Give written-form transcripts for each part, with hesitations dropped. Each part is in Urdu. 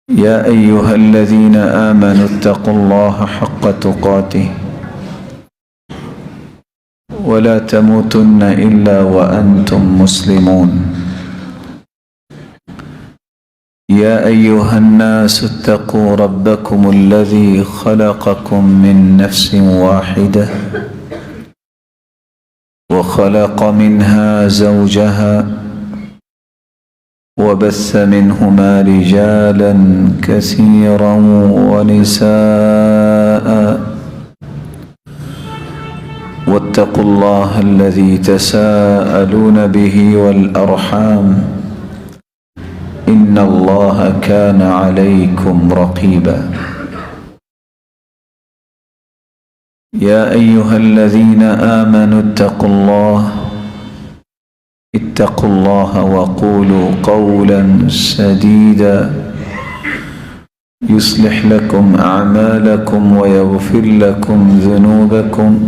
يا أيها الذين آمنوا اتقوا الله حق تقاته ولا تموتن إلا وأنتم مسلمون. يا أيها الناس اتقوا ربكم الذي خلقكم من نفس واحدة وخلق منها زوجها وبث منهما رجالا كثيرا ونساء واتقوا الله الذي تساءلون به والأرحام إن الله كان عليكم رقيبا. يا أيها الذين آمنوا اتقوا الله وقولوا قولا سديدا يصلح لكم أعمالكم ويغفر لكم ذنوبكم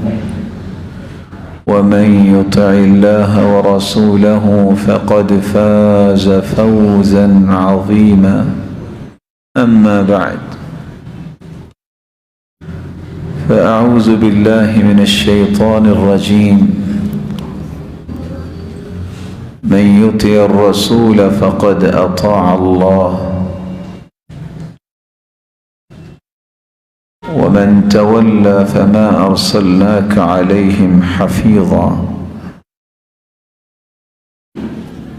ومن يطع الله ورسوله فقد فاز فوزا عظيما. أما بعد، فأعوذ بالله من الشيطان الرجيم. من يطع الرسول فقد أطاع الله ومن تولى فما أرسلناك عليهم حفيظا.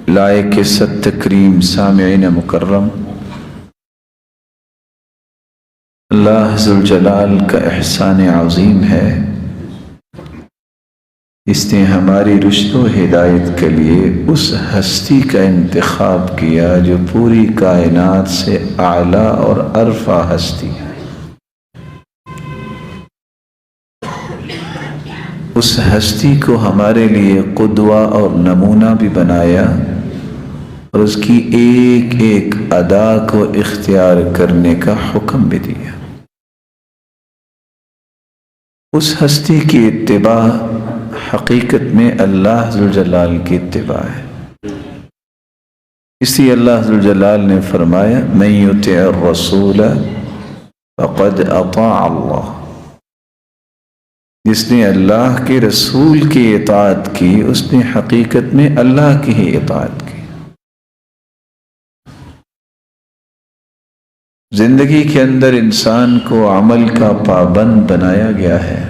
لائق ست تکریم سامعین مکرم، اللہ ذوالجلال کا احسان عظیم ہے، اس نے ہماری رشد و ہدایت کے لیے اس ہستی کا انتخاب کیا جو پوری کائنات سے اعلیٰ اور ارفع ہستی ہے۔ اس ہستی کو ہمارے لیے قدوہ اور نمونہ بھی بنایا اور اس کی ایک ایک ادا کو اختیار کرنے کا حکم بھی دیا۔ اس ہستی کی اتباع حقیقت میں اللہ ذوالجلال کی اتباع ہے۔ اس لیے اللہ ذوالجلال نے فرمایا من یطع الرسول فقد اطاع اللہ، جس نے اللہ کے رسول کی اطاعت کی اس نے حقیقت میں اللہ کی ہی اطاعت کی۔ زندگی کے اندر انسان کو عمل کا پابند بنایا گیا ہے،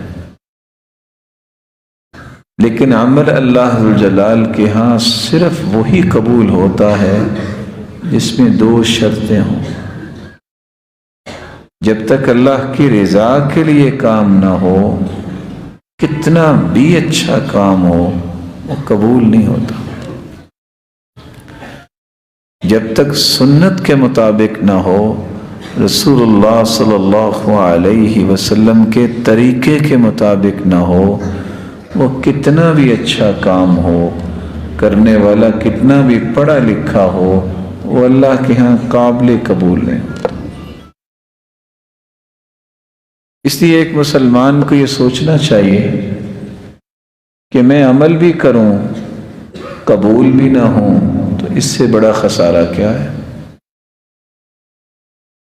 لیکن عمل اللہ ذوالجلال کے ہاں صرف وہی قبول ہوتا ہے جس میں دو شرطیں ہوں۔ جب تک اللہ کی رضا کے لیے کام نہ ہو، کتنا بھی اچھا کام ہو وہ قبول نہیں ہوتا۔ جب تک سنت کے مطابق نہ ہو، رسول اللہ صلی اللہ علیہ وسلم کے طریقے کے مطابق نہ ہو، وہ کتنا بھی اچھا کام ہو، کرنے والا کتنا بھی پڑھا لکھا ہو، وہ اللہ کے ہاں قابل قبول نہیں ہوتا۔ اس لیے ایک مسلمان کو یہ سوچنا چاہیے کہ میں عمل بھی کروں قبول بھی نہ ہوں تو اس سے بڑا خسارہ کیا ہے۔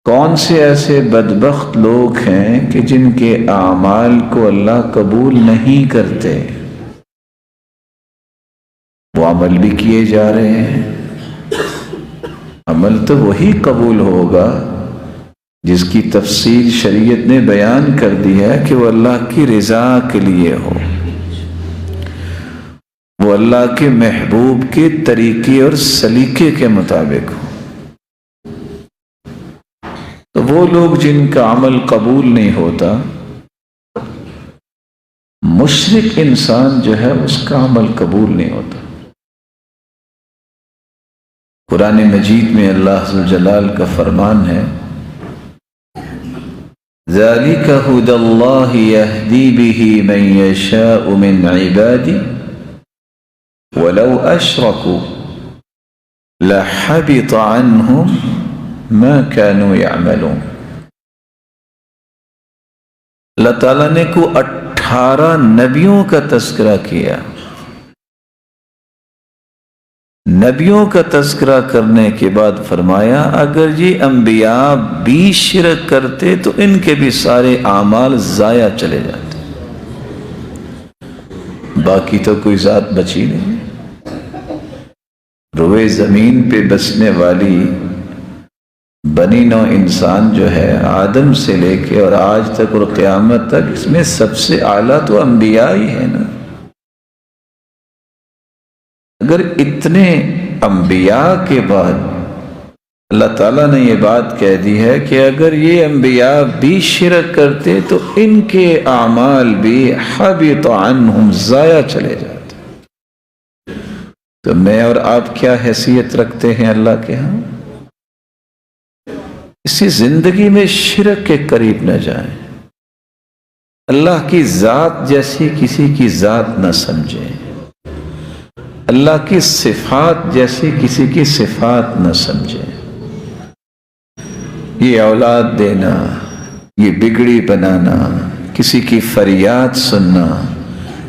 کون سے ایسے بدبخت لوگ ہیں کہ جن کے اعمال کو اللہ قبول نہیں کرتے، وہ عمل بھی کیے جا رہے ہیں۔ عمل تو وہی قبول ہوگا جس کی تفصیل شریعت نے بیان کر دی ہے کہ وہ اللہ کی رضا کے لیے ہو، وہ اللہ کے محبوب کے طریقے اور سلیقے کے مطابق ہو۔ تو وہ لوگ جن کا عمل قبول نہیں ہوتا، مشرک انسان جو ہے اس کا عمل قبول نہیں ہوتا۔ قرآن مجید میں اللہ ذوالجلال کا فرمان ہے ذَلِكَ هُدَى اللَّهِ يَهْدِي بِهِ مَن يَشَاءُ مِنْ عِبَادِهِ وَلَوْ أَشْرَكُوا لَحَبِطَ عَنْهُمْ مَا كَانُوا يَعْمَلُونَ۔ اللہ تعالیٰ نے کو 18 نبیوں کا تذکرہ کیا، نبیوں کا تذکرہ کرنے کے بعد فرمایا اگر یہ انبیاء بھی شرک کرتے تو ان کے بھی سارے اعمال ضائع چلے جاتے، باقی تو کوئی ذات بچی نہیں۔ روئے زمین پہ بسنے والی بنی نوع انسان جو ہے، آدم سے لے کے اور آج تک اور قیامت تک، اس میں سب سے اعلیٰ تو انبیاء ہی ہے نا۔ اگر اتنے انبیاء کے بعد اللہ تعالیٰ نے یہ بات کہہ دی ہے کہ اگر یہ انبیاء بھی شرک کرتے تو ان کے اعمال بھی حبط عنہم ضائع چلے جاتے، تو میں اور آپ کیا حیثیت رکھتے ہیں اللہ کے ہاں؟ اسی زندگی میں شرک کے قریب نہ جائیں، اللہ کی ذات جیسی کسی کی ذات نہ سمجھیں، اللہ کی صفات جیسی کسی کی صفات نہ سمجھیں۔ یہ اولاد دینا، یہ بگڑی بنانا، کسی کی فریاد سننا،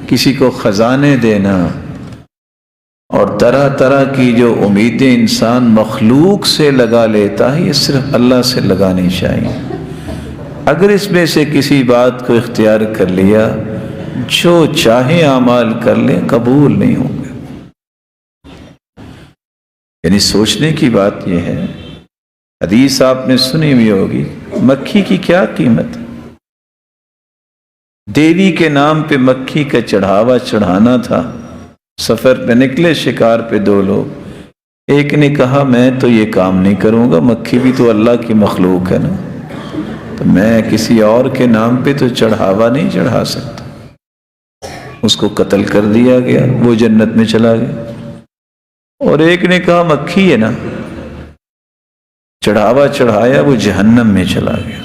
کسی کو خزانے دینا اور طرح طرح کی جو امیدیں انسان مخلوق سے لگا لیتا ہے، یہ صرف اللہ سے لگانی چاہیے۔ اگر اس میں سے کسی بات کو اختیار کر لیا، جو چاہے اعمال کر لیں، قبول نہیں ہوں گے۔ یعنی سوچنے کی بات یہ ہے، حدیث آپ نے سنی ہوئی ہوگی، مکھی کی کیا قیمت ہے؟ دیوی کے نام پہ مکھی کا چڑھاوا چڑھانا تھا۔ سفر پہ نکلے شکار پہ دو لوگ، ایک نے کہا میں تو یہ کام نہیں کروں گا، مکھی بھی تو اللہ کی مخلوق ہے نا، تو میں کسی اور کے نام پہ تو چڑھاوا نہیں چڑھا سکتا۔ اس کو قتل کر دیا گیا، وہ جنت میں چلا گیا۔ اور ایک نے کہا مکھی ہے نا، چڑھاوا چڑھایا، وہ جہنم میں چلا گیا۔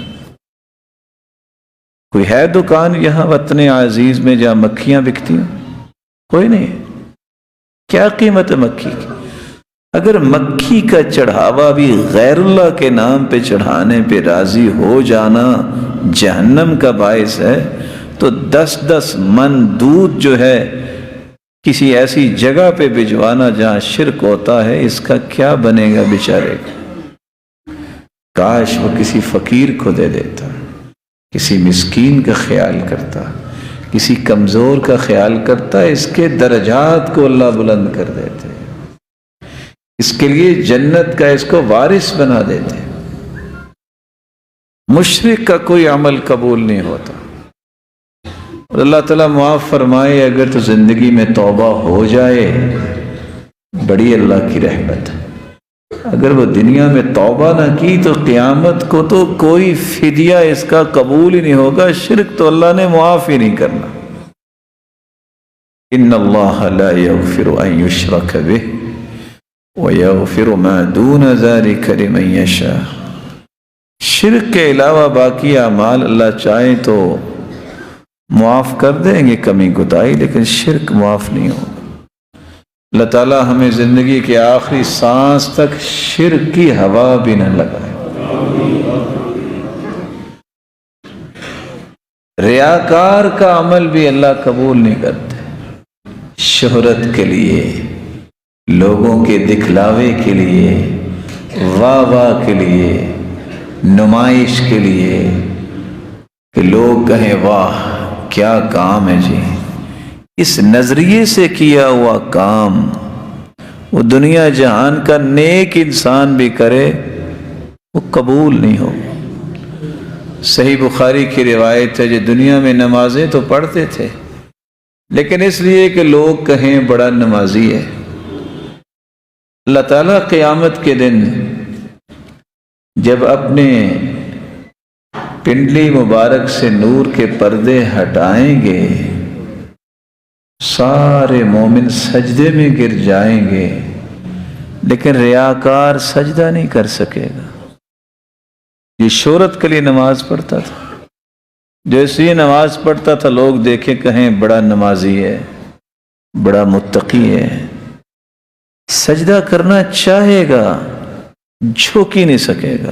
کوئی ہے دکان یہاں وطن عزیز میں جہاں مکھیاں بکتی ہیں؟ کوئی نہیں۔ کیا قیمت ہے مکھی کی؟ اگر مکھی کا چڑھاوا بھی غیر اللہ کے نام پہ چڑھانے پہ راضی ہو جانا جہنم کا باعث ہے، تو 10 من دودھ جو ہے کسی ایسی جگہ پہ بھجوانا جہاں شرک ہوتا ہے، اس کا کیا بنے گا بیچارے کا؟ کاش وہ کسی فقیر کو دے دیتا، کسی مسکین کا خیال کرتا، کسی کمزور کا خیال کرتا، اس کے درجات کو اللہ بلند کر دیتے، اس کے لیے جنت کا اس کو وارث بنا دیتے۔ مشرک کا کوئی عمل قبول نہیں ہوتا۔ اور اللہ تعالیٰ معاف فرمائے، اگر تو زندگی میں توبہ ہو جائے، بڑی اللہ کی رحمت ہے۔ اگر وہ دنیا میں توبہ نہ کی تو قیامت کو تو کوئی فدیہ اس کا قبول ہی نہیں ہوگا۔ شرک تو اللہ نے معاف ہی نہیں کرنا۔ ان اللہ لا یغفر ان یشرک بہ ویغفر ما دون ذلک لمن یشاء۔ شرک کے علاوہ باقی اعمال اللہ چاہے تو معاف کر دیں گے، کمی کوتاہی، لیکن شرک معاف نہیں ہوگا۔ اللہ تعالیٰ ہمیں زندگی کے آخری سانس تک شرک کی ہوا بھی نہ لگائے۔ ریاکار کا عمل بھی اللہ قبول نہیں کرتے۔ شہرت کے لیے، لوگوں کے دکھلاوے کے لیے، واہ واہ کے لیے، نمائش کے لیے، کہ لوگ کہیں واہ کیا کام ہے جی، اس نظریے سے کیا ہوا کام وہ دنیا جہان کا نیک انسان بھی کرے وہ قبول نہیں ہو۔ صحیح بخاری کی روایت ہے، جو دنیا میں نمازیں تو پڑھتے تھے، لیکن اس لیے کہ لوگ کہیں بڑا نمازی ہے۔ اللہ تعالیٰ قیامت کے دن جب اپنے پنڈلی مبارک سے نور کے پردے ہٹائیں گے، سارے مومن سجدے میں گر جائیں گے، لیکن ریاکار سجدہ نہیں کر سکے گا۔ یہ شہرت کے لیے نماز پڑھتا تھا، جیسے یہ نماز پڑھتا تھا لوگ دیکھیں کہیں بڑا نمازی ہے، بڑا متقی ہے، سجدہ کرنا چاہے گا، جھک ہی نہیں سکے گا۔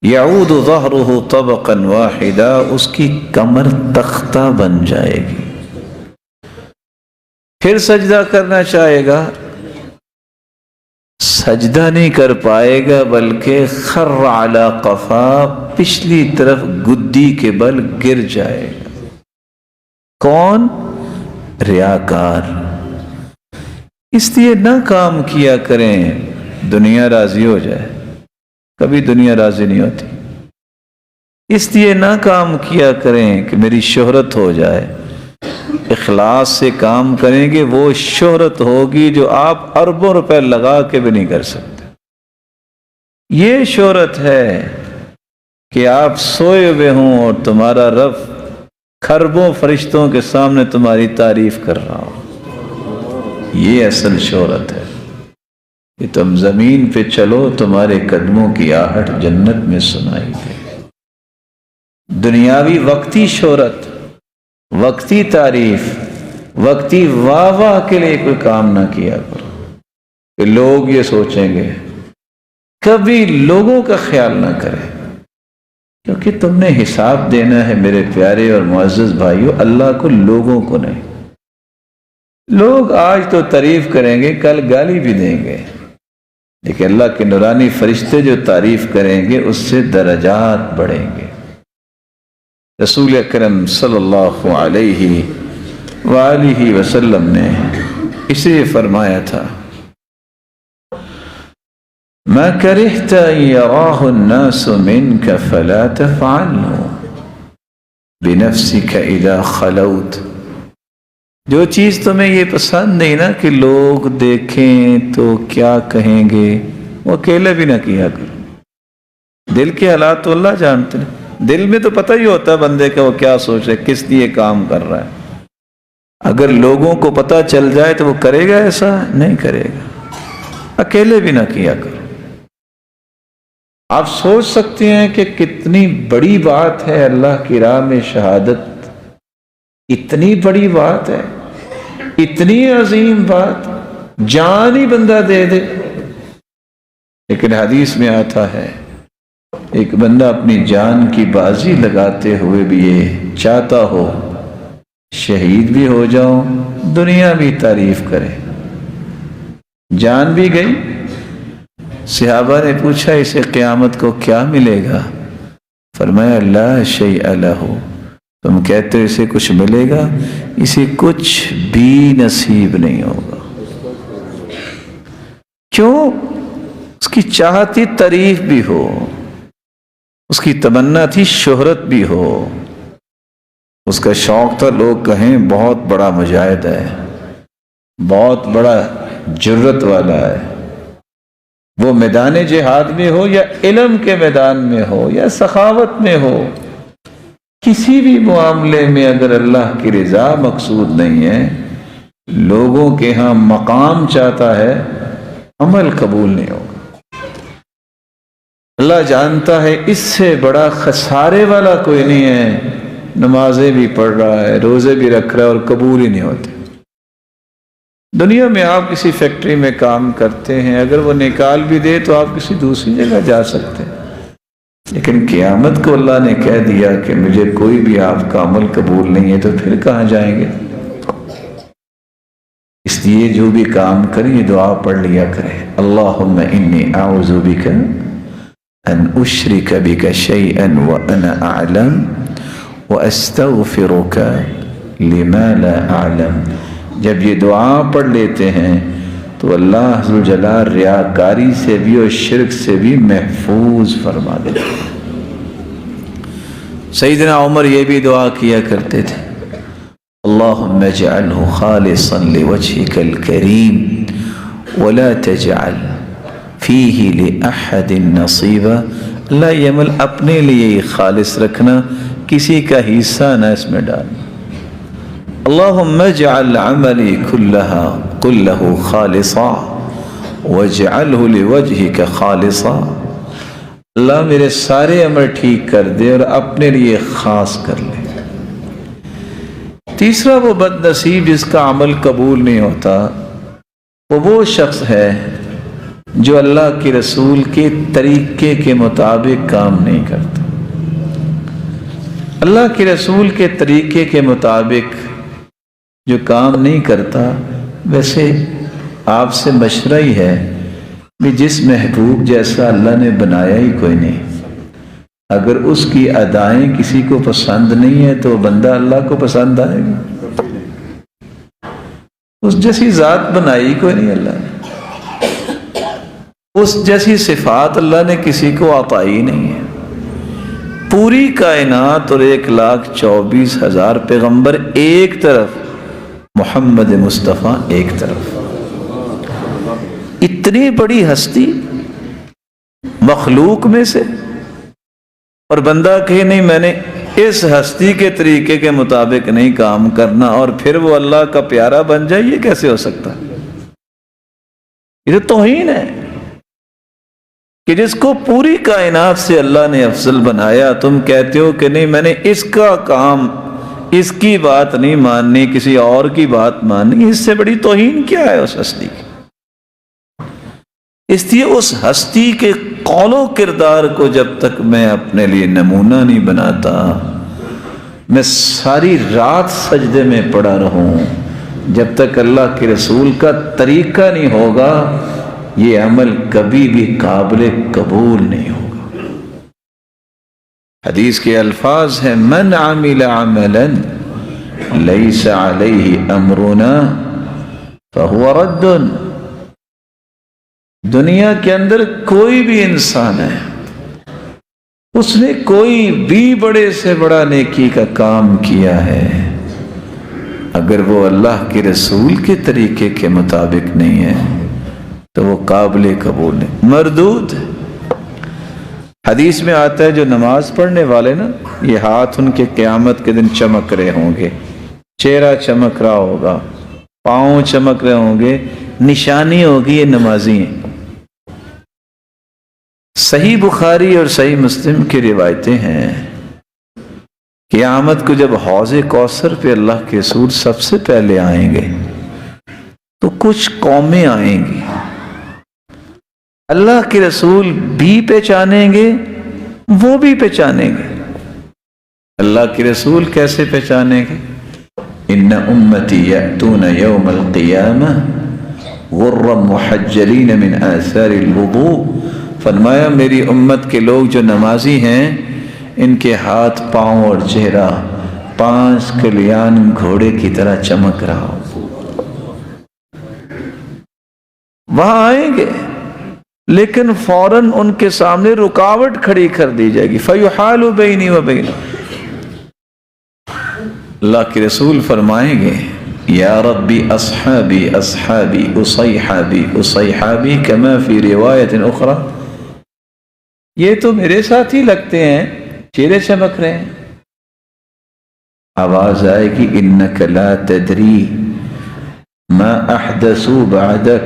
یعود ظہرہ طبقا واحدا، اس کی کمر تختہ بن جائے گی۔ پھر سجدہ کرنا چاہے گا، سجدہ نہیں کر پائے گا بلکہ خر علی قفا، پچھلی طرف گدی کے بل گر جائے گا۔ کون؟ ریاکار۔ اس لیے نہ کام کیا کریں دنیا راضی ہو جائے، کبھی دنیا راضی نہیں ہوتی۔ اس لیے نہ کام کیا کریں کہ میری شہرت ہو جائے، اخلاص سے کام کریں گے وہ شہرت ہوگی جو آپ اربوں روپے لگا کے بھی نہیں کر سکتے۔ یہ شہرت ہے کہ آپ سوئے ہوئے ہوں اور تمہارا رب کھربوں فرشتوں کے سامنے تمہاری تعریف کر رہا ہو، یہ اصل شہرت ہے کہ تم زمین پہ چلو تمہارے قدموں کی آہٹ جنت میں سنائی دے۔ دنیاوی وقتی شہرت، وقتی تعریف، وقتی واہ واہ کے لیے کوئی کام نہ کیا کرو کہ لوگ یہ سوچیں گے، کبھی لوگوں کا خیال نہ کرے، کیونکہ تم نے حساب دینا ہے میرے پیارے اور معزز بھائیوں، اللہ کو، لوگوں کو نہیں۔ لوگ آج تو تعریف کریں گے، کل گالی بھی دیں گے، لیکن اللہ کے نورانی فرشتے جو تعریف کریں گے اس سے درجات بڑھیں گے۔ رسول اکرم صلی اللہ علیہ وآلہ وسلم نے اسے فرمایا تھا، ما کرہت ان یراہ الناس منک فلا تفعلہ بنفسک اذا خلوت۔ جو چیز تمہیں یہ پسند نہیں نا کہ لوگ دیکھیں تو کیا کہیں گے، وہ اکیلے بھی نہ کیا کرو۔ دل کے حالات تو اللہ جانتے ہیں، دل میں تو پتہ ہی ہوتا ہے بندے کا وہ کیا سوچ رہا ہے، کس لیے کام کر رہا ہے۔ اگر لوگوں کو پتہ چل جائے تو وہ کرے گا؟ ایسا نہیں کرے گا۔ اکیلے بھی نہ کیا کرو۔ آپ سوچ سکتے ہیں کہ کتنی بڑی بات ہے اللہ کی راہ میں شہادت، اتنی بڑی بات ہے، اتنی عظیم بات، جان ہی بندہ دے دے۔ لیکن حدیث میں آتا ہے ایک بندہ اپنی جان کی بازی لگاتے ہوئے بھی یہ چاہتا ہو شہید بھی ہو جاؤں، دنیا بھی تعریف کرے، جان بھی گئی۔ صحابہ نے پوچھا اسے قیامت کو کیا ملے گا؟ فرمایا لا شیء لہ، تم کہتے ہو اسے کچھ ملے گا، اسے کچھ بھی نصیب نہیں ہوگا۔ کیوں؟ اس کی چاہتی تعریف بھی ہو، اس کی تمنا تھی شہرت بھی ہو، اس کا شوق تھا لوگ کہیں بہت بڑا مجاہد ہے، بہت بڑا جرت والا ہے۔ وہ میدان جہاد میں ہو یا علم کے میدان میں ہو یا سخاوت میں ہو، کسی بھی معاملے میں اگر اللہ کی رضا مقصود نہیں ہے، لوگوں کے ہاں مقام چاہتا ہے، عمل قبول نہیں ہوگا۔ اللہ جانتا ہے اس سے بڑا خسارے والا کوئی نہیں ہے، نمازیں بھی پڑھ رہا ہے، روزے بھی رکھ رہا ہے اور قبول ہی نہیں ہوتے۔ دنیا میں آپ کسی فیکٹری میں کام کرتے ہیں، اگر وہ نکال بھی دے تو آپ کسی دوسری جگہ جا سکتے ہیں، لیکن قیامت کو اللہ نے کہہ دیا کہ مجھے کوئی بھی آپ کا عمل قبول نہیں ہے، تو پھر کہاں جائیں گے؟ اس لیے جو بھی کام کریں یہ دعا پڑھ لیا کریں، اللہم انی اعوذ بک ان اشرک بک شیئا وانا اعلم واستغفرک لما لا اعلم۔ جب یہ دعا پڑھ لیتے ہیں تو اللہ ذوالجلال ریاکاری سے بھی اور شرک سے بھی محفوظ فرما دیتے ہیں۔ سیدنا عمر یہ بھی دعا کیا کرتے تھے، اللہم اجعلہ خالصا لوجہک الکریم ولا تجعل فیہ لأحد نصیبا۔ اللہ یہ عمل اپنے لیے ہی خالص رکھنا، کسی کا حصہ نہ اس میں ڈالنا۔ اللہم اجعل عملی کلہ خالصا واجعلہ لوجہک خالصا۔ اللہ میرے سارے عمل ٹھیک کر دے اور اپنے لیے خاص کر لے۔ تیسرا وہ بد نصیب جس کا عمل قبول نہیں ہوتا، وہ شخص ہے جو اللہ کے رسول کے طریقے کے مطابق کام نہیں کرتا۔ اللہ کے رسول کے طریقے کے مطابق جو کام نہیں کرتا، ویسے آپ سے مشورہ ہی ہے کہ جس محبوب جیسا اللہ نے بنایا ہی کوئی نہیں، اگر اس کی ادائیں کسی کو پسند نہیں ہے تو بندہ اللہ کو پسند آئے گا؟ اس جیسی ذات بنائی کوئی نہیں اللہ نے، اس جیسی صفات اللہ نے کسی کو عطائی نہیں ہے۔ پوری کائنات اور 1,24,000 پیغمبر ایک طرف، محمد مصطفیٰ ایک طرف، اتنی بڑی ہستی مخلوق میں سے، اور بندہ کہے نہیں میں نے اس ہستی کے طریقے کے مطابق نہیں کام کرنا، اور پھر وہ اللہ کا پیارا بن جائے، یہ کیسے ہو سکتا؟ یہ تو توہین ہے کہ جس کو پوری کائنات سے اللہ نے افضل بنایا، تم کہتے ہو کہ نہیں میں نے اس کا کام، اس کی بات نہیں ماننی، کسی اور کی بات ماننی۔ اس سے بڑی توہین کیا ہے اس ہستی کی؟ اس لیے اس ہستی کے قول و کردار کو جب تک میں اپنے لیے نمونہ نہیں بناتا، میں ساری رات سجدے میں پڑا رہوں، جب تک اللہ کے رسول کا طریقہ نہیں ہوگا، یہ عمل کبھی بھی قابل قبول نہیں ہوگا۔ حدیث کے الفاظ ہیں، من عمل عملا لیس علیہ امرنا فہو رد۔ دنیا کے اندر کوئی بھی انسان ہے، اس نے کوئی بھی بڑے سے بڑا نیکی کا کام کیا ہے، اگر وہ اللہ کے رسول کے طریقے کے مطابق نہیں ہے تو وہ قابل قبول نہیں، مردود ہے۔ حدیث میں آتا ہے جو نماز پڑھنے والے نا، یہ ہاتھ ان کے قیامت کے دن چمک رہے ہوں گے، چہرہ چمک رہا ہوگا، پاؤں چمک رہے ہوں گے، نشانی ہوگی یہ نمازی ہیں۔ صحیح بخاری اور صحیح مسلم کی روایتیں ہیں، قیامت کو جب حوض کوثر پہ اللہ کے رسول سب سے پہلے آئیں گے تو کچھ قومیں آئیں گی، اللہ کے رسول بھی پہچانیں گے، وہ بھی پہچانیں گے۔ اللہ کے رسول کیسے پہچانیں گے؟ ان امتی یأتون یوم القیامہ غرا محجلین من آثار الوضوء، فرمایا میری امت کے لوگ جو نمازی ہیں، ان کے ہاتھ پاؤں اور چہرہ 5 کلیان گھوڑے کی طرح چمک رہا ہو۔ وہاں آئیں گے لیکن فوراً ان کے سامنے رکاوٹ کھڑی کر دی جائے گی، فَيُحَالُ بَيْنِي وَبَيْنَهُمْ۔ اللہ کے رسول فرمائیں گے، یا ربی اصحابی اصحابی اصیحابی اصیحابی کما فی روایت اخری، یہ تو میرے ساتھ ہی لگتے ہیں، چہرے چمک رہے ہیں۔ آواز آئے گی، انک لا تدری ما احدثوا بعدک،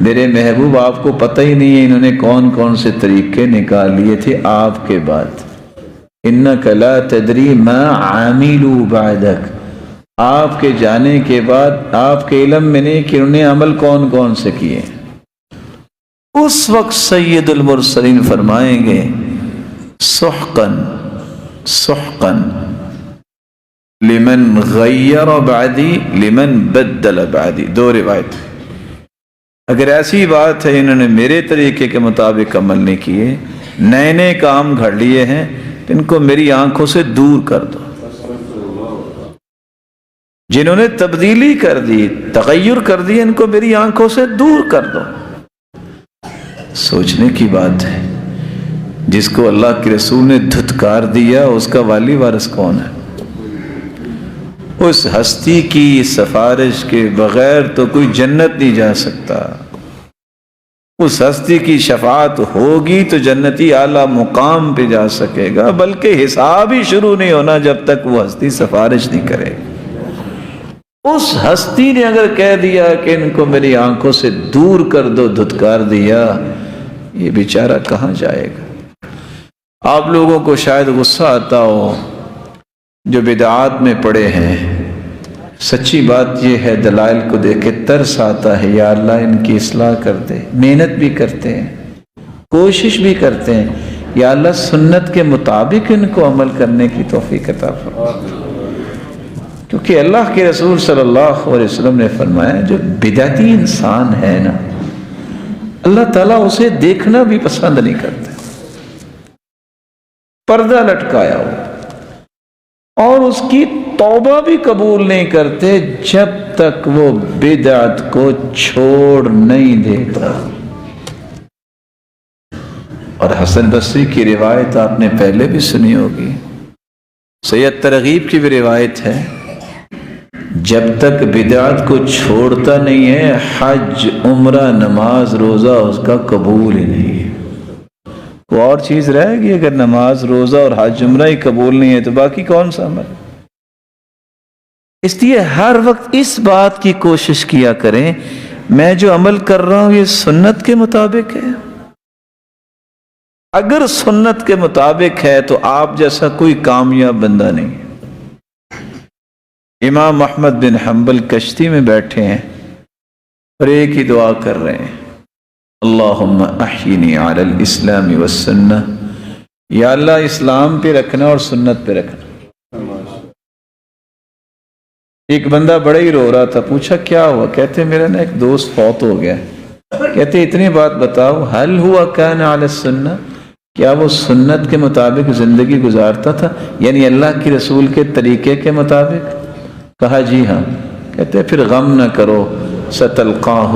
میرے محبوب آپ کو پتہ ہی نہیں ہے انہوں نے کون کون سے طریقے نکال لیے تھے آپ کے بعد۔ انک لا تدری ما عاملوا بعدک، آپ کے جانے کے بعد آپ کے علم میں نہیں کہ انہوں نے عمل کون کون سے کیے۔ اس وقت سید المرسلین فرمائیں گے، سحقاً سحقاً لمن غیر بعدی لمن بدل بعدی۔ 2 روایت، اگر ایسی بات ہے انہوں نے میرے طریقے کے مطابق عمل نہیں کیے، نئے نئے کام گھڑ لیے ہیں، تو ان کو میری آنکھوں سے دور کر دو۔ جنہوں نے تبدیلی کر دی، تغیر کر دی، ان کو میری آنکھوں سے دور کر دو۔ سوچنے کی بات ہے، جس کو اللہ کے رسول نے دھتکار دیا اس کا والی وارث کون ہے؟ اس ہستی کی سفارش کے بغیر تو کوئی جنت نہیں جا سکتا۔ اس ہستی کی شفاعت ہوگی تو جنتی اعلیٰ مقام پہ جا سکے گا، بلکہ حساب ہی شروع نہیں ہونا جب تک وہ ہستی سفارش نہیں کرے۔ اس ہستی نے اگر کہہ دیا کہ ان کو میری آنکھوں سے دور کر دو، دھتکار دیا، یہ بیچارہ کہاں جائے گا؟ آپ لوگوں کو شاید غصہ آتا ہو جو بدعات میں پڑے ہیں، سچی بات یہ ہے دلائل کو دیکھ کے ترس آتا ہے، یا اللہ ان کی اصلاح کر دے۔ محنت بھی کرتے ہیں، کوشش بھی کرتے ہیں، یا اللہ سنت کے مطابق ان کو عمل کرنے کی توفیق عطا فرما، کیونکہ اللہ کے رسول صلی اللہ علیہ وسلم نے فرمایا جو بدعتی انسان ہے نا، اللہ تعالیٰ اسے دیکھنا بھی پسند نہیں کرتے، پردہ لٹکایا ہو، اور اس کی توبہ بھی قبول نہیں کرتے جب تک وہ بدعت کو چھوڑ نہیں دیتا۔ اور حسن بصری کی روایت آپ نے پہلے بھی سنی ہوگی، سید ترغیب کی بھی روایت ہے، جب تک بدعت کو چھوڑتا نہیں ہے حج عمرہ نماز روزہ اس کا قبول ہی نہیں ہے۔ وہ اور چیز رہے گی، اگر نماز روزہ اور حج عمرہ ہی قبول نہیں ہے تو باقی کون سا عمل؟ اس لیے ہر وقت اس بات کی کوشش کیا کریں میں جو عمل کر رہا ہوں یہ سنت کے مطابق ہے۔ اگر سنت کے مطابق ہے تو آپ جیسا کوئی کامیاب بندہ نہیں ہے۔ امام احمد بن حنبل کشتی میں بیٹھے ہیں اور ایک ہی دعا کر رہے ہیں، اللہم احینی علی الاسلام والسنہ، یا اللہ اسلام پہ رکھنا اور سنت پہ رکھنا۔ ایک بندہ بڑا ہی رو رہا تھا، پوچھا کیا ہوا؟ کہتے میرا نا ایک دوست فوت ہو گیا۔ کہتے اتنی بات بتاؤ، حل ہوا کان علی السنہ، کیا وہ سنت کے مطابق زندگی گزارتا تھا، یعنی اللہ کے رسول کے طریقے کے مطابق؟ کہا جی ہاں۔ کہتے پھر غم نہ کرو، ستلقاہ،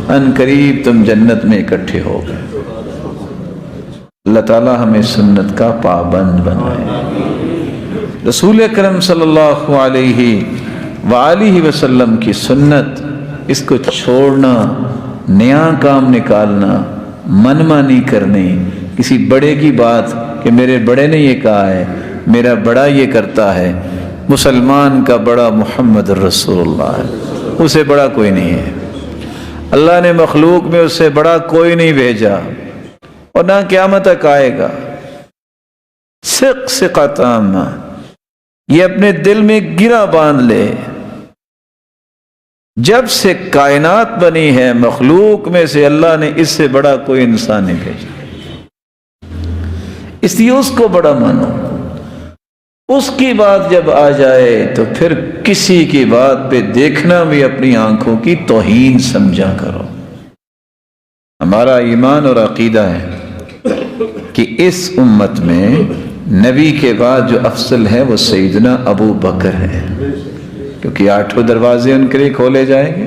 ان قریب تم جنت میں اکٹھے ہو گئے۔ اللہ تعالی ہمیں سنت کا پابند بنائے۔ رسول اکرم صلی اللہ علیہ وآلہ وسلم کی سنت، اس کو چھوڑنا، نیا کام نکالنا، منمانی کرنی، کسی بڑے کی بات کہ میرے بڑے نے یہ کہا ہے، میرا بڑا یہ کرتا ہے، مسلمان کا بڑا محمد رسول اللہ ہے، اسے بڑا کوئی نہیں ہے۔ اللہ نے مخلوق میں اس سے بڑا کوئی نہیں بھیجا اور نہ قیامت تک آئے گا۔ ثقہ تامہ، یہ اپنے دل میں گرہ باندھ لے، جب سے کائنات بنی ہے مخلوق میں سے اللہ نے اس سے بڑا کوئی انسان نہیں بھیجا، اس لیے اس کو بڑا مانو۔ اس کی بات جب آ جائے تو پھر کسی کی بات پہ دیکھنا بھی اپنی آنکھوں کی توہین سمجھا کرو۔ ہمارا ایمان اور عقیدہ ہے کہ اس امت میں نبی کے بعد جو افضل ہے وہ سیدنا ابو بکر ہے، کیونکہ 8 دروازے ان کے لیے کھولے جائیں گے۔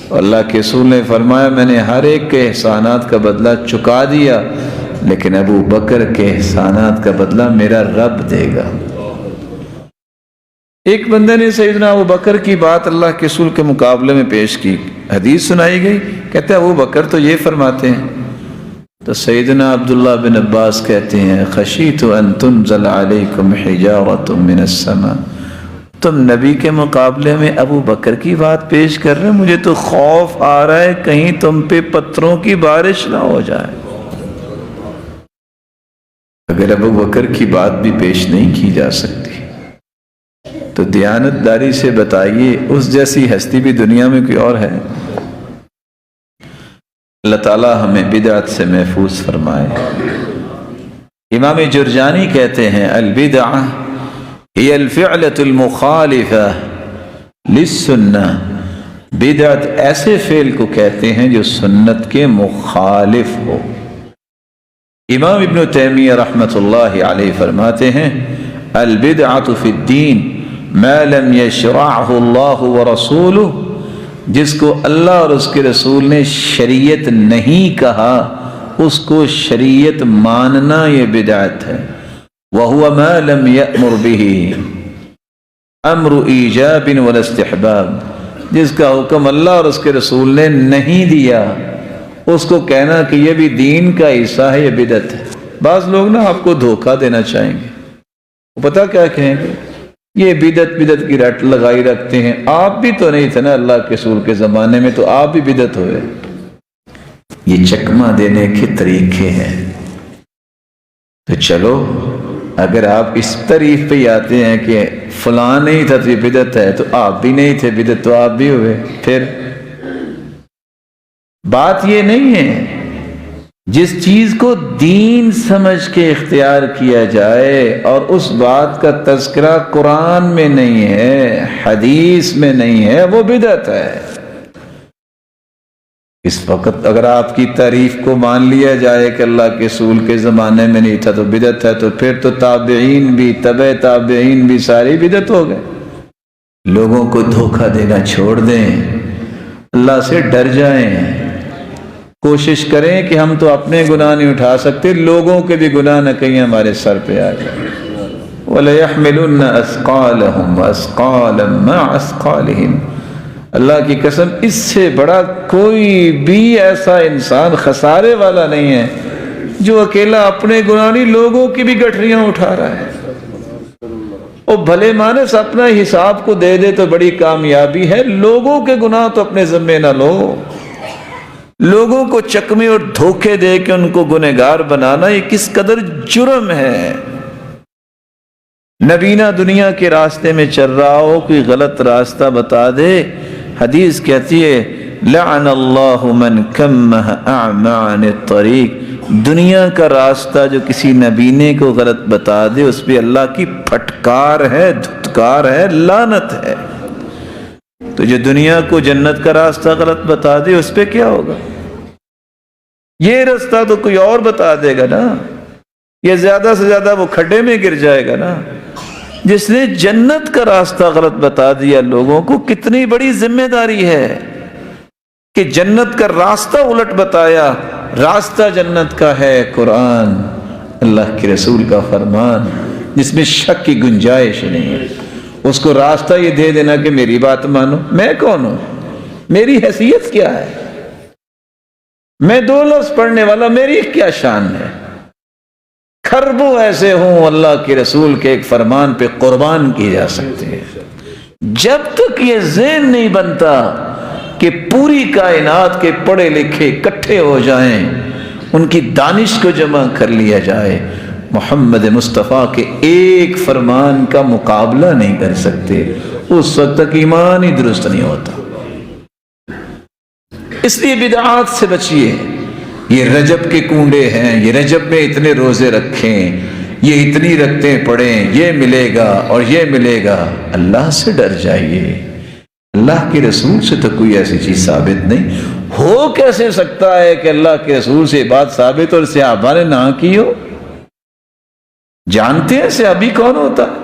اور اللہ کے رسول نے فرمایا میں نے ہر ایک کے احسانات کا بدلہ چکا دیا، لیکن ابو بکر کے احسانات کا بدلہ میرا رب دے گا۔ ایک بندے نے سیدنا ابو بکر کی بات اللہ کے رسول کے مقابلے میں پیش کی، حدیث سنائی گئی، کہتے ہیں ابو بکر تو یہ فرماتے ہیں، تو سیدنا عبداللہ بن عباس کہتے ہیں خشیت ان تنزل علیکم حجارۃ من السماء، تم نبی کے مقابلے میں ابو بکر کی بات پیش کر رہے ہیں، مجھے تو خوف آ رہا ہے کہیں تم پہ پتھروں کی بارش نہ ہو جائے۔ اگر ابو بکر کی بات بھی پیش نہیں کی جا سکتی تو دیانت داری سے بتائیے اس جیسی ہستی بھی دنیا میں کوئی اور ہے؟ اللہ تعالی ہمیں بدعت سے محفوظ فرمائے۔ امام جرجانی کہتے ہیں البدعہ ہی الفعلۃ المخالفہ للسنہ، بدعت ایسے فعل کو کہتے ہیں جو سنت کے مخالف ہو۔ امام ابن تیمیہ رحمۃ اللہ علیہ فرماتے ہیں البدعۃ فی الدین ما لم یشرعہ اللہ ورسولہ، جس کو اللہ اور اس کے رسول نے شریعت نہیں کہا اس کو شریعت ماننا یہ بدعت ہے۔ وَهُوَ مَا لَمْ يَأْمُرْ بِهِ امر ایجاب ولا استحباب، جس کا حکم اللہ اور اس کے رسول نے نہیں دیا اس کو کہنا کہ یہ بھی دین کا حصہ ہے، یہ بدعت ہے۔ بعض لوگ نا آپ کو دھوکہ دینا چاہیں گے، وہ پتہ کیا کہیں گے، یہ بدعت کی رٹ لگائی رکھتے ہیں، آپ بھی تو نہیں تھے نا اللہ کے رسول کے زمانے میں، تو آپ بھی بدعت ہوئے۔ یہ چکمہ دینے کے طریقے ہیں۔ تو چلو اگر آپ اس تعریف پہ ہی آتے ہیں کہ فلاں نہیں تھا تو یہ بدعت ہے، تو آپ بھی نہیں تھے، بدعت تو آپ بھی ہوئے۔ پھر بات یہ نہیں ہے، جس چیز کو دین سمجھ کے اختیار کیا جائے اور اس بات کا تذکرہ قرآن میں نہیں ہے، حدیث میں نہیں ہے، وہ بدعت ہے۔ اس وقت اگر آپ کی تعریف کو مان لیا جائے کہ اللہ کے رسول کے زمانے میں نہیں تھا تو بدعت ہے، تو پھر تو تابعین بھی، تبع تابعین بھی ساری بدعت ہو گئے۔ لوگوں کو دھوکہ دینا چھوڑ دیں، اللہ سے ڈر جائیں، کوشش کریں کہ ہم تو اپنے گناہ نہیں اٹھا سکتے، لوگوں کے بھی گناہ نہ کہیں ہمارے سر پہ آ جائے۔ وَلَيَحْمِلُنَّ أَثْقَالَهُمْ وَأَثْقَالًا مَعَ أَثْقَالِهِمْ، اللہ کی قسم اس سے بڑا کوئی بھی ایسا انسان خسارے والا نہیں ہے جو اکیلا اپنے گناہ نہیں لوگوں کی بھی گٹھریاں اٹھا رہا ہے۔ وہ بھلے مانس اپنا حساب کو دے دے تو بڑی کامیابی ہے، لوگوں کے گناہ تو اپنے ذمے نہ لو۔ لوگوں کو چکمے اور دھوکے دے کے ان کو گنہگار بنانا یہ کس قدر جرم ہے۔ نبینا دنیا کے راستے میں چل رہا ہو، کوئی غلط راستہ بتا دے، حدیث کہتی ہے لعن اللہ من کمہ اعمى عن الطریق، دنیا کا راستہ جو کسی نبینے کو غلط بتا دے اس پہ اللہ کی پھٹکار ہے، دھتکار ہے، لعنت ہے۔ تو جو دنیا کو جنت کا راستہ غلط بتا دے اس پہ کیا ہوگا؟ یہ راستہ تو کوئی اور بتا دے گا نا، یہ زیادہ سے زیادہ وہ کھڈے میں گر جائے گا نا۔ جس نے جنت کا راستہ غلط بتا دیا لوگوں کو، کتنی بڑی ذمہ داری ہے کہ جنت کا راستہ الٹ بتایا۔ راستہ جنت کا ہے قرآن، اللہ کے رسول کا فرمان، جس میں شک کی گنجائش نہیں ہے۔ اس کو راستہ یہ دے دینا کہ میری بات مانو، میں کون ہوں، میری حیثیت کیا ہے، میں 2 لفظ پڑھنے والا، میری کیا شان ہے۔ خربوں ایسے ہوں اللہ کے رسول کے ایک فرمان پہ قربان کیے جا سکتے ہیں۔ جب تک یہ ذہن نہیں بنتا کہ پوری کائنات کے پڑھے لکھے اکٹھے ہو جائیں، ان کی دانش کو جمع کر لیا جائے، محمد مصطفیٰ کے ایک فرمان کا مقابلہ نہیں کر سکتے، اس وقت تک ایمان ہی درست نہیں ہوتا۔ اس لیے بدعات سے بچیے۔ یہ رجب کے کنڈے ہیں، یہ رجب میں اتنے روزے رکھیں، یہ اتنی رکعتیں پڑھیں، یہ ملے گا اور یہ ملے گا۔ اللہ سے ڈر جائیے، اللہ کے رسول سے تو کوئی ایسی چیز ثابت نہیں۔ ہو کیسے سکتا ہے کہ اللہ کے رسول سے بات ثابت اور صحابہ نے نہ کی ہو؟ جانتے ہیں صحابی کون ہوتا ہے؟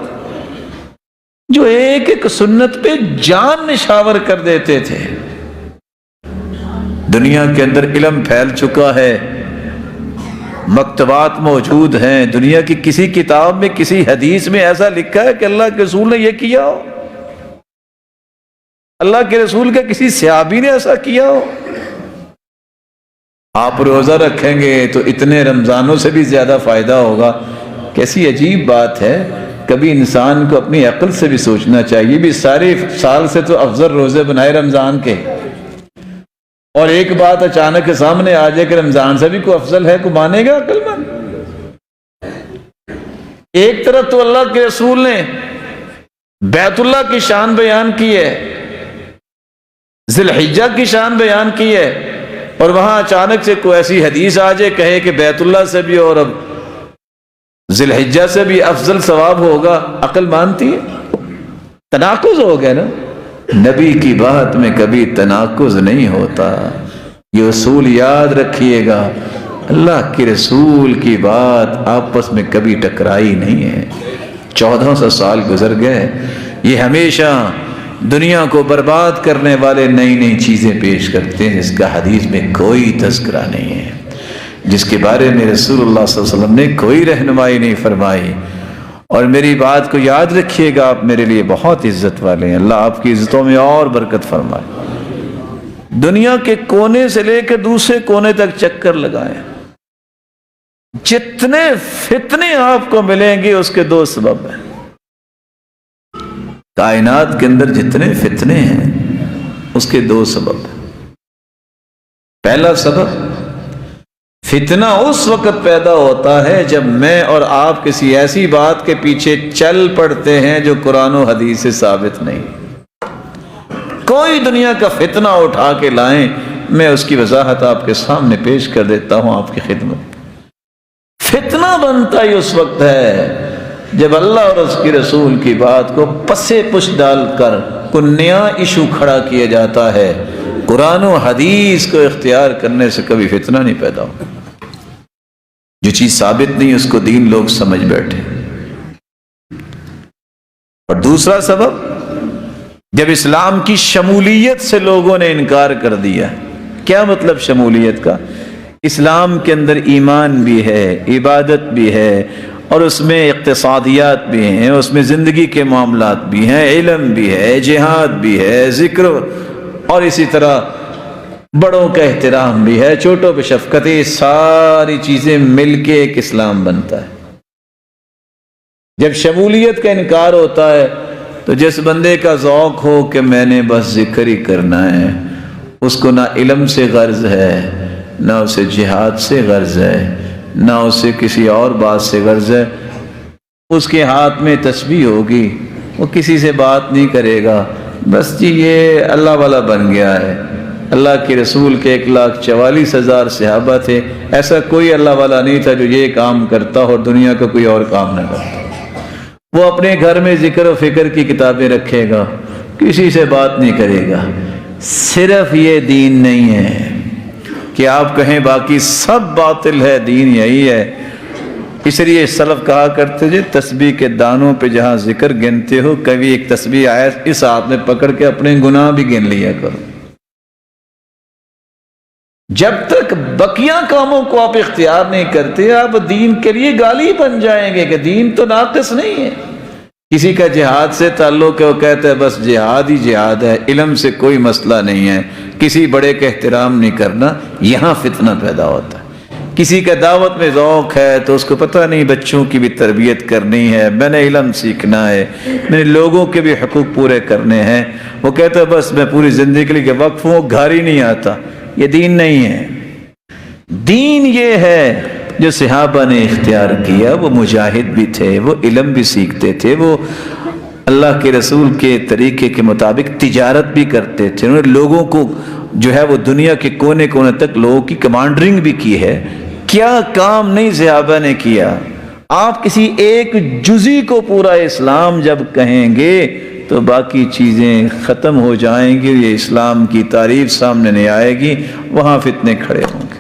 جو ایک ایک سنت پہ جان نشاور کر دیتے تھے۔ دنیا کے اندر علم پھیل چکا ہے، مکتبات موجود ہیں، دنیا کی کسی کتاب میں کسی حدیث میں ایسا لکھا ہے کہ اللہ کے رسول نے یہ کیا ہو؟ اللہ کے رسول کے کسی صحابی نے ایسا کیا ہو؟ آپ روزہ رکھیں گے تو اتنے رمضانوں سے بھی زیادہ فائدہ ہوگا۔ کیسی عجیب بات ہے، کبھی انسان کو اپنی عقل سے بھی سوچنا چاہیے، بھی سارے سال سے تو افضل روزے بنائے رمضان کے، اور ایک بات اچانک کے سامنے آ جائے کہ رمضان سے بھی کوئی افضل ہے، کو مانے گا عقل مند؟ ایک طرف تو اللہ کے رسول نے بیت اللہ کی شان بیان کی ہے، ذی الحجہ کی شان بیان کی ہے، اور وہاں اچانک سے کوئی ایسی حدیث آ جائے کہے کہ بیت اللہ سے بھی اور اب ذی الحجہ سے بھی افضل ثواب ہوگا، عقل مانتی ہے؟ تناقض ہو گیا نا۔ نبی کی بات میں کبھی تناقض نہیں ہوتا، یہ اصول یاد رکھیے گا۔ اللہ کے رسول کی بات آپس میں کبھی ٹکرائی نہیں ہے۔ 1400 سال گزر گئے، یہ ہمیشہ دنیا کو برباد کرنے والے نئی نئی چیزیں پیش کرتے ہیں جس کا حدیث میں کوئی تذکرہ نہیں ہے، جس کے بارے میں رسول اللہ صلی اللہ علیہ وسلم نے کوئی رہنمائی نہیں فرمائی۔ اور میری بات کو یاد رکھیے گا، آپ میرے لیے بہت عزت والے ہیں، اللہ آپ کی عزتوں میں اور برکت فرمائے۔ دنیا کے کونے سے لے کے دوسرے کونے تک چکر لگائیں، جتنے فتنے آپ کو ملیں گے اس کے 2 سبب ہیں۔ کائنات کے اندر جتنے فتنے ہیں اس کے 2 سبب ہیں۔ پہلا سبب، فتنہ اس وقت پیدا ہوتا ہے جب میں اور آپ کسی ایسی بات کے پیچھے چل پڑتے ہیں جو قرآن و حدیث سے ثابت نہیں۔ کوئی دنیا کا فتنہ اٹھا کے لائیں، میں اس کی وضاحت آپ کے سامنے پیش کر دیتا ہوں آپ کی خدمت۔ فتنہ بنتا ہی اس وقت ہے جب اللہ اور اس کی رسول کی بات کو پسے پش ڈال کر کوئی نیا ایشو کھڑا کیا جاتا ہے، قرآن و حدیث کو اختیار کرنے سے کبھی فتنہ نہیں پیدا ہوگا. جو چیز ثابت نہیں اس کو دین لوگ سمجھ بیٹھے. اور دوسرا سبب، جب اسلام کی شمولیت سے لوگوں نے انکار کر دیا. کیا مطلب شمولیت کا؟ اسلام کے اندر ایمان بھی ہے، عبادت بھی ہے، اور اس میں اقتصادیات بھی ہیں، اس میں زندگی کے معاملات بھی ہیں، علم بھی ہے، جہاد بھی ہے، ذکر، اور اسی طرح بڑوں کا احترام بھی ہے، چھوٹوں پہ شفقت، یہ ساری چیزیں مل کے ایک اسلام بنتا ہے. جب شمولیت کا انکار ہوتا ہے تو جس بندے کا ذوق ہو کہ میں نے بس ذکر ہی کرنا ہے، اس کو نہ علم سے غرض ہے، نہ اسے جہاد سے غرض ہے، نہ اسے کسی اور بات سے غرض ہے. اس کے ہاتھ میں تسبیح ہوگی، وہ کسی سے بات نہیں کرے گا، بس جی یہ اللہ والا بن گیا ہے. اللہ کے رسول کے 1,44,000 صحابہ تھے، ایسا کوئی اللہ والا نہیں تھا جو یہ کام کرتا اور دنیا کا کوئی اور کام نہ کرتا. وہ اپنے گھر میں ذکر و فکر کی کتابیں رکھے گا، کسی سے بات نہیں کرے گا. صرف یہ دین نہیں ہے کہ آپ کہیں باقی سب باطل ہے، دین یہی ہے. اس لیے سلف کہا کرتے تھے تسبیح کے دانوں پہ جہاں ذکر گنتے ہو، کبھی ایک تسبیح آئے اس ہاتھ میں پکڑ کے اپنے گناہ بھی گن لیا کرو. جب تک بقیہ کاموں کو آپ اختیار نہیں کرتے، آپ دین کے لیے گالی بن جائیں گے کہ دین تو ناقص نہیں ہے. کسی کا جہاد سے تعلق ہے، وہ کہتا ہے بس جہاد ہی جہاد ہے، علم سے کوئی مسئلہ نہیں ہے، کسی بڑے کا احترام نہیں کرنا. یہاں فتنہ پیدا ہوتا ہے. کسی کا دعوت میں ذوق ہے تو اس کو پتہ نہیں بچوں کی بھی تربیت کرنی ہے، میں نے علم سیکھنا ہے، میں نے لوگوں کے بھی حقوق پورے کرنے ہیں. وہ کہتا ہے بس میں پوری زندگی کے لیے وقف ہوں، گھر ہی نہیں آتا. یہ دین نہیں ہے. دین یہ ہے جو صحابہ نے اختیار کیا. وہ مجاہد بھی تھے، وہ علم بھی سیکھتے تھے، وہ اللہ کے رسول کے طریقے کے مطابق تجارت بھی کرتے تھے. انہوں نے لوگوں کو جو ہے وہ دنیا کے کونے کونے تک لوگوں کی کمانڈرنگ بھی کی ہے. کیا کام نہیں صحابہ نے کیا. آپ کسی ایک جزی کو پورا اسلام جب کہیں گے تو باقی چیزیں ختم ہو جائیں گی، یہ اسلام کی تعریف سامنے نہیں آئے گی، وہاں فتنے کھڑے ہوں گے.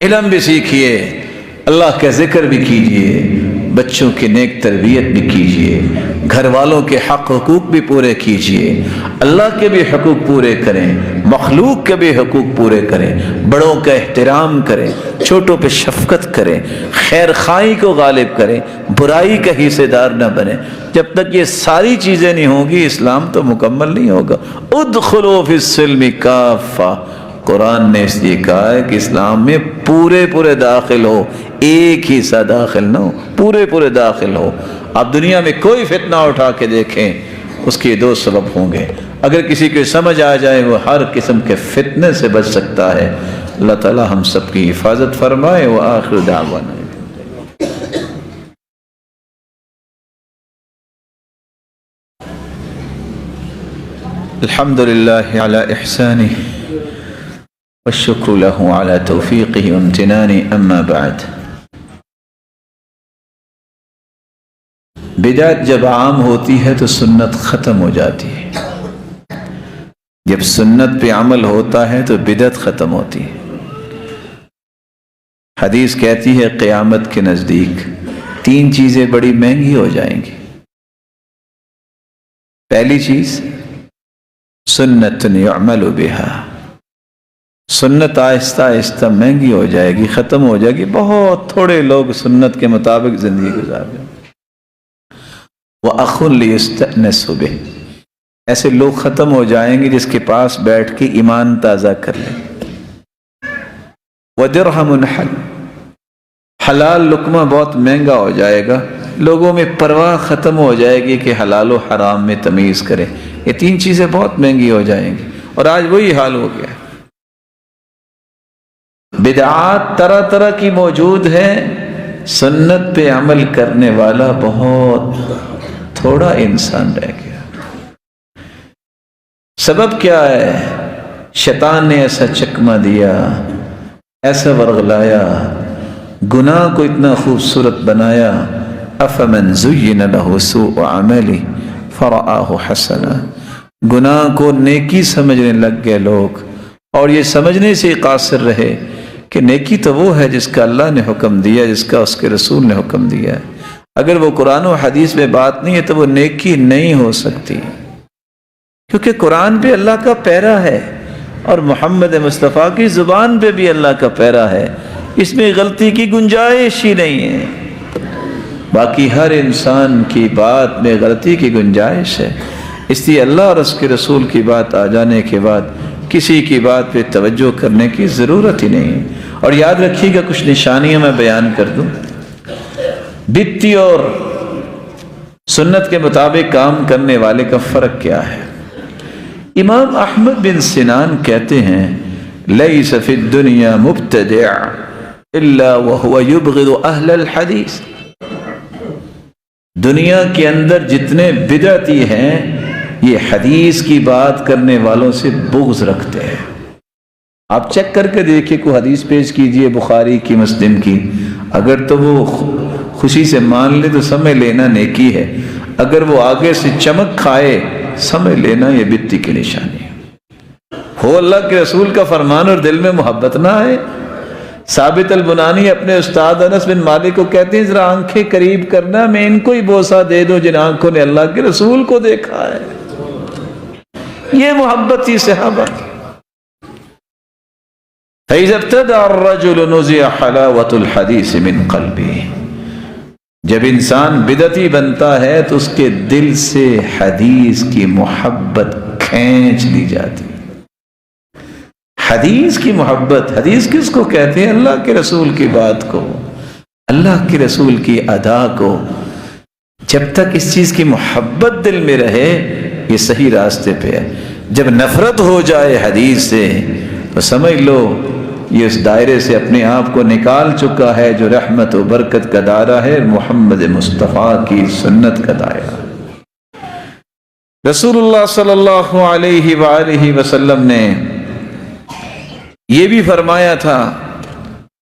علم بھی سیکھیے، اللہ کا ذکر بھی کیجیے، بچوں کی نیک تربیت بھی کیجیے، گھر والوں کے حق حقوق بھی پورے کیجیے، اللہ کے بھی حقوق پورے کریں، مخلوق کے بھی حقوق پورے کریں، بڑوں کا احترام کریں، چھوٹوں پہ شفقت کریں، خیر خواہی کو غالب کریں، برائی کا حصے دار نہ بنیں. جب تک یہ ساری چیزیں نہیں ہوں گی اسلام تو مکمل نہیں ہوگا. ادخلوا فی السلم کافہ، قرآن نے اس لیے کہا ہے کہ اسلام میں پورے داخل ہو، ایک ہی سا داخل نہ ہو، پورے داخل ہو. آپ دنیا میں کوئی فتنہ اٹھا کے دیکھیں، اس کے دو سبب ہوں گے. اگر کسی کو سمجھ آ جائے وہ ہر قسم کے فتنے سے بچ سکتا ہے. اللہ تعالی ہم سب کی حفاظت فرمائے. وآخر دعوانا الحمد للہ علی احسانہ والشکر له على توفیقہ وامتنانہ. اما بعد، بدعت جب عام ہوتی ہے تو سنت ختم ہو جاتی ہے. جب سنت پہ عمل ہوتا ہے تو بدعت ختم ہوتی ہے. حدیث کہتی ہے قیامت کے نزدیک 3 چیزیں بڑی مہنگی ہو جائیں گی. پہلی چیز سنت یعمل بہا، سنت آہستہ آہستہ مہنگی ہو جائے گی، ختم ہو جائے گی. بہت تھوڑے لوگ سنت کے مطابق زندگی گزار رہے ہیں. وَأَخٌ لِيُسْتَأْنَسُ بِهِ، ایسے لوگ ختم ہو جائیں گے جس کے پاس بیٹھ کے ایمان تازہ کر لیں. وَدِرْهَمٌ حَلْ، حلال لقمہ بہت مہنگا ہو جائے گا. لوگوں میں پرواہ ختم ہو جائے گی کہ حلال و حرام میں تمیز کرے. یہ 3 چیزیں بہت مہنگی ہو جائیں گی، اور آج وہی حال ہو گیا. بدعات طرح طرح کی موجود ہے، سنت پہ عمل کرنے والا بہت تھوڑا انسان رہ گیا. سبب کیا ہے؟ شیطان نے ایسا چکمہ دیا، ایسا ورغلایا، گناہ کو اتنا خوبصورت بنایا. افمن زین لہ سوء عملہ فرآہ حسنا، گناہ کو نیکی سمجھنے لگ گئے لوگ، اور یہ سمجھنے سے قاصر رہے کہ نیکی تو وہ ہے جس کا اللہ نے حکم دیا، جس کا اس کے رسول نے حکم دیا ہے۔ اگر وہ قرآن و حدیث میں بات نہیں ہے تو وہ نیکی نہیں ہو سکتی، کیونکہ قرآن پہ اللہ کا پیرا ہے اور محمد مصطفیٰ کی زبان پہ بھی اللہ کا پیرا ہے، اس میں غلطی کی گنجائش ہی نہیں ہے۔ باقی ہر انسان کی بات میں غلطی کی گنجائش ہے، اس لیے اللہ اور اس کے رسول کی بات آ جانے کے بعد کسی کی بات پہ توجہ کرنے کی ضرورت ہی نہیں ہے۔ اور یاد رکھیے گا، کچھ نشانیاں میں بیان کر دوں۔ بدعتی اور سنت کے مطابق کام کرنے والے کا فرق کیا ہے؟ امام احمد بن سنان کہتے ہیں لیس فی الدنیا مبتدع الا وهو یبغض اہل الحدیث، دنیا کے اندر جتنے بدعتی ہیں یہ حدیث کی بات کرنے والوں سے بغض رکھتے ہیں۔ آپ چیک کر کے دیکھیں، کوئی حدیث پیش کیجئے بخاری کی، مسلم کی، اگر تو وہ خوشی سے مان لے تو سمجھ لینا نیکی ہے، اگر وہ آگے سے چمک کھائے سمجھ لینا یہ بدعتی کی نشانی ہے۔ ہو اللہ کے رسول کا فرمان اور دل میں محبت نہ آئے۔ ثابت البنانی اپنے استاد انس بن مالک کو کہتے ہیں ذرا آنکھیں قریب کرنا، میں ان کو ہی بوسہ دے دوں جن آنکھوں نے اللہ کے رسول کو دیکھا ہے۔ یہ محبت تھی صحابہ۔ فَإِذَا ابْتَدَعَ الرَّجُلُ نُزِعَ حَلَاوَةُ الْحَدِيثِ مِنْ قَلْبِهِ، جب انسان بدعتی بنتا ہے تو اس کے دل سے حدیث کی محبت کھینچ لی جاتی۔ حدیث کی محبت، حدیث کس کو کہتے ہیں؟ اللہ کے رسول کی بات کو، اللہ کے رسول کی ادا کو۔ جب تک اس چیز کی محبت دل میں رہے یہ صحیح راستے پہ ہے۔ جب نفرت ہو جائے حدیث سے تو سمجھ لو یہ اس دائرے سے اپنے آپ کو نکال چکا ہے جو رحمت و برکت کا دائرہ ہے، محمد مصطفیٰ کی سنت کا دائرہ۔ رسول اللہ صلی اللہ علیہ وآلہ وسلم نے یہ بھی فرمایا تھا،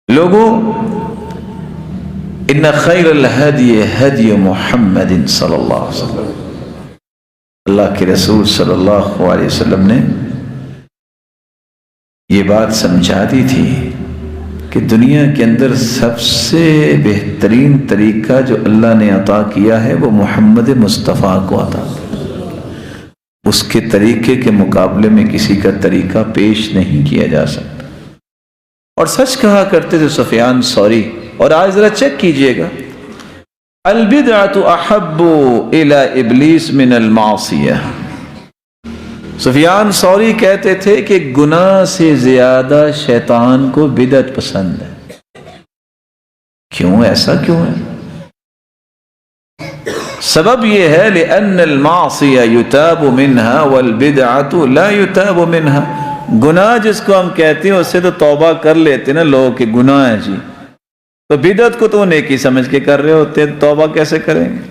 لوگوں ان خیر الہدی ہدی محمد صلی اللہ علیہ وسلم، اللہ کے رسول صلی اللہ علیہ وسلم نے یہ بات سمجھا دی تھی کہ دنیا کے اندر سب سے بہترین طریقہ جو اللہ نے عطا کیا ہے وہ محمد مصطفیٰ کو عطا کیا، اس کے طریقے کے مقابلے میں کسی کا طریقہ پیش نہیں کیا جا سکتا۔ اور سچ کہا کرتے تھے سفیان ثوری، اور آج ذرا چیک کیجئے گا، البدعۃ احب الی ابلیس من المعصیہ۔ سفیان ثوری کہتے تھے کہ گناہ سے زیادہ شیطان کو بدعت پسند ہے۔ کیوں؟ ایسا کیوں ہے؟ سبب یہ ہے لأن المعصیہ یتاب منہا والبدعۃ لا یتاب منہا۔ گناہ جس کو ہم کہتے ہیں اس سے تو توبہ کر لیتے نا لوگ کہ گناہ ہے جی، تو بدعت کو تو نیکی سمجھ کے کر رہے ہوتے ہیں، توبہ کیسے کریں گے؟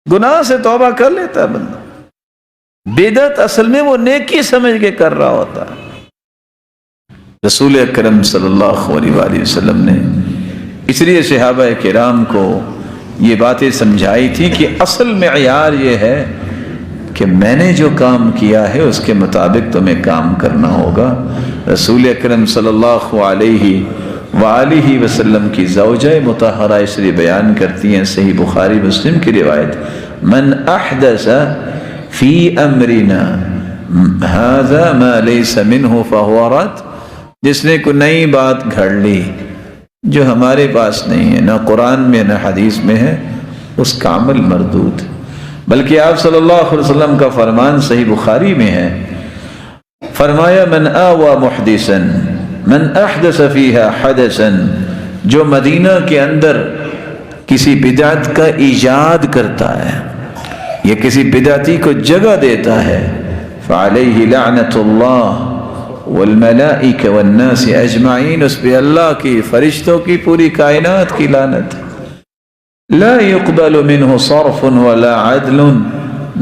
گناہ سے توبہ کر لیتا ہے بندہ، بدعت اصل میں وہ نیکی سمجھ کے کر رہا ہوتا ہے۔ رسول اکرم صلی اللہ علیہ وآلہ وسلم نے اس لیے صحابہ کرام کو یہ باتیں سمجھائی تھی کہ اصل معیار یہ ہے کہ میں نے جو کام کیا ہے اس کے مطابق تمہیں کام کرنا ہوگا۔ رسول اکرم صلی اللہ علیہ وآلہ وسلم کی زوجہ مطہرہ اس لیے بیان کرتی ہیں، صحیح بخاری مسلم کی روایت، من احدث فی امرنا ھذا ما لیس منہ فہو رد، جس نے کوئی نئی بات گھڑ لی جو ہمارے پاس نہیں ہے، نہ قرآن میں نہ حدیث میں ہے، اس کا عمل مردود۔ بلکہ آپ صلی اللہ علیہ وسلم کا فرمان صحیح بخاری میں ہے، فرمایا من آوى محدثا من احدث فیہا حدثا، جو مدینہ کے اندر کسی بدعت کا ایجاد کرتا ہے یا کسی بدعتی کو جگہ دیتا ہے، فعلیہ لعنت اللہ والملائکہ والناس اجمعین، اس پہ اللہ کی، فرشتوں کی، پوری کائنات کی لعنت۔ لا يقبل منہ صرف ولا عدل،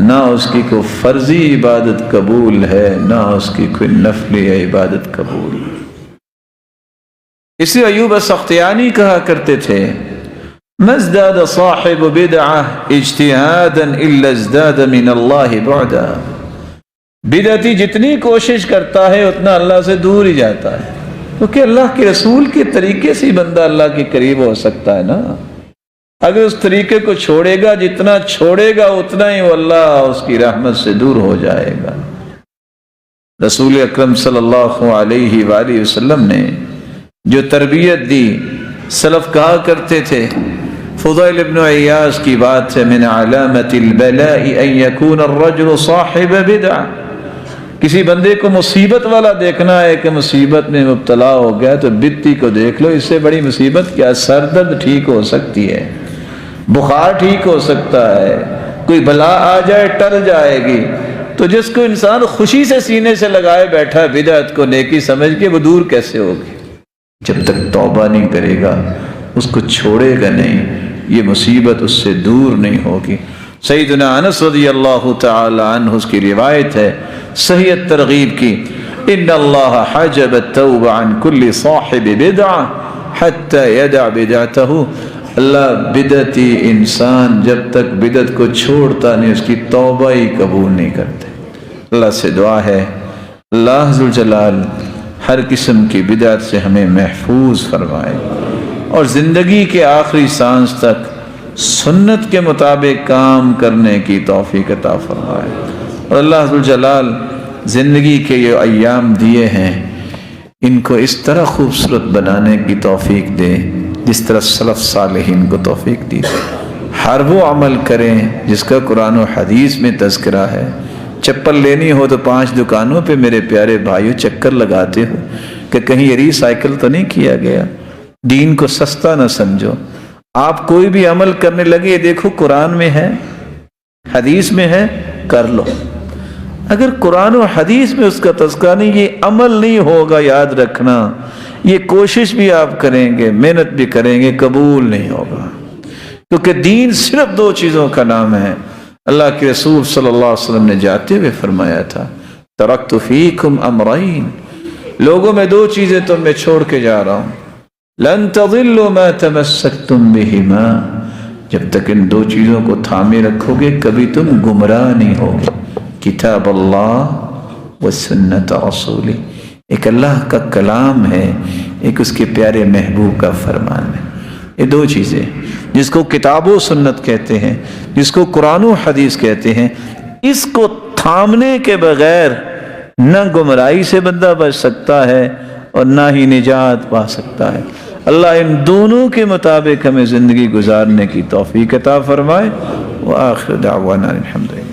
نہ اس کی کوئی فرضی عبادت قبول ہے نہ اس کی کوئی نفلی عبادت قبول۔ اس لیے ایوب السختیانی کہا کرتے تھے مزداد صاحب بدعہ اجتہادا الا ازداد من اللہ بعدا، بدعتی جتنی کوشش کرتا ہے اتنا اللہ سے دور ہی جاتا ہے، کیونکہ اللہ کے رسول کے طریقے سے بندہ اللہ کے قریب ہو سکتا ہے نا۔ اگر اس طریقے کو چھوڑے گا، جتنا چھوڑے گا اتنا ہی وہ اللہ اس کی رحمت سے دور ہو جائے گا۔ رسول اکرم صلی اللہ علیہ وآلہ وسلم نے جو تربیت دی، سلف کہا کرتے تھے، فضیل ابن عیاض کی بات ہے، من علامت البلاء ان یکون الرجل صاحب بدعہ، کسی بندے کو مصیبت والا دیکھنا ہے کہ مصیبت میں مبتلا ہو گیا تو بدعتی کو دیکھ لو، اس سے بڑی مصیبت کیا؟ سر درد ٹھیک ہو سکتی ہے، بخار ٹھیک ہو سکتا ہے، کوئی بلا آ جائے ٹل جائے گی۔ تو جس کو انسان خوشی سے سینے سے لگائے بیٹھا بدعت کو نیکی سمجھ کے، وہ دور کیسے ہوگی؟ جب تک توبہ نہیں کرے گا، اس کو چھوڑے گا نہیں، یہ مصیبت اس سے دور نہیں ہوگی۔ سیدنا انس رضی اللہ تعالی عنہ اس کی روایت ہے صحیح ترغیب کی، ان اللہ حجب التوبہ عن کل صاحب بدعہ حتی یدع بدعتہ، اللہ بدعتی انسان جب تک بدعت کو چھوڑتا نہیں اس کی توبہ ہی قبول نہیں کرتے۔ اللہ سے دعا ہے اللہ ذوالجلال ہر قسم کی بدعت سے ہمیں محفوظ فرمائے اور زندگی کے آخری سانس تک سنت کے مطابق کام کرنے کی توفیق عطا فرمائے، اور اللہ ذوالجلال زندگی کے یہ ایام دیے ہیں ان کو اس طرح خوبصورت بنانے کی توفیق دے جس طرح سلف صالحین کو توفیق دی۔ ہر وہ عمل کریں جس کا قرآن و حدیث میں تذکرہ ہے۔ چپل لینی ہو تو 5 دکانوں پہ میرے پیارے بھائیو چکر لگاتے ہو کہ کہیں ری سائیکل تو نہیں کیا گیا۔ دین کو سستا نہ سمجھو، آپ کوئی بھی عمل کرنے لگے دیکھو قرآن میں ہے، حدیث میں ہے، کر لو۔ اگر قرآن و حدیث میں اس کا تذکرہ نہیں، یہ عمل نہیں ہوگا، یاد رکھنا، یہ کوشش بھی آپ کریں گے، محنت بھی کریں گے، قبول نہیں ہوگا، کیونکہ دین صرف 2 چیزوں کا نام ہے۔ اللہ کے رسول صلی اللہ علیہ وسلم نے جاتے ہوئے فرمایا تھا، ترکت فیکم امرین، لوگوں میں 2 چیزیں تم میں چھوڑ کے جا رہا ہوں، لن تضلوا ما تمسکتم بہما، جب تک ان 2 چیزوں کو تھامے رکھو گے کبھی تم گمراہ نہیں ہوگے، کتاب اللہ و سنت رسولی، ایک اللہ کا کلام ہے، ایک اس کے پیارے محبوب کا فرمان ہے۔ یہ 2 چیزیں جس کو کتاب و سنت کہتے ہیں، جس کو قرآن و حدیث کہتے ہیں، اس کو تھامنے کے بغیر نہ گمراہی سے بندہ بچ سکتا ہے اور نہ ہی نجات پا سکتا ہے۔ اللہ ان دونوں کے مطابق ہمیں زندگی گزارنے کی توفیق عطا فرمائے۔ وآخر دعوانا الحمدللہ۔